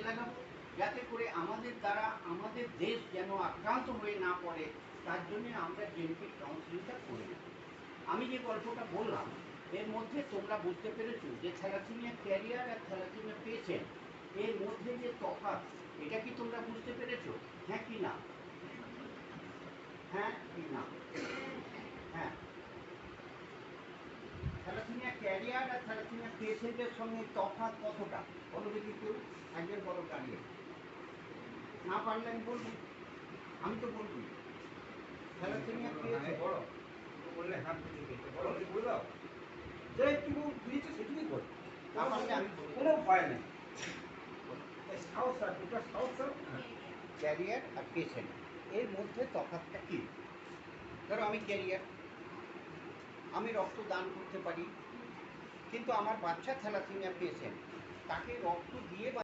লাগাবো, যাতে করে আমাদের দ্বারা আমাদের দেশ যেন আক্রান্ত হয়ে না পড়ে, তার জন্য আমরা জেনেটিক কাউন্সিলিংটা করে নেব। আমি যে গল্পটা বললাম এর মধ্যে তোমরা বুঝতে পেরেছো যে থ্যালাসেমিয়া ক্যারিয়ার আর থ্যালাসেমিয়া পেশেন্ট এর মধ্যে যে তফাৎ, এটা কি তোমরা বুঝতে পেরেছো? হ্যাঁ কি না? হ্যাঁ কি না? হ্যাঁ, থ্যালাসেমিয়া ক্যারিয়ার আর থ্যালাসেমিয়া পেশেন্টের সঙ্গে তফাৎ কতটা বলো দেখি কেউ, একজন বড় দাঁড়িয়ে। না পারলে আমি বলবো, আমি তো বলবই। থ্যালাসেমিয়া পেশেন্ট বড় বললে হাত বড় বলে দাও, যেটুকু বুঝেছো সেটুকুই করো, না পারলে আমি কোনো ভয় নেই। সাহস আর দুটো সাহস ক্যারিয়ার আর পেশেন্ট এর মধ্যে তফাৎটা কি? ধরো আমি ক্যারিয়ার, আমি রক্ত দান করতে পারি, কিন্তু আমার বাচ্চা থ্যালাসেমিয়া পেশেন্ট, তাকে রক্ত দিয়ে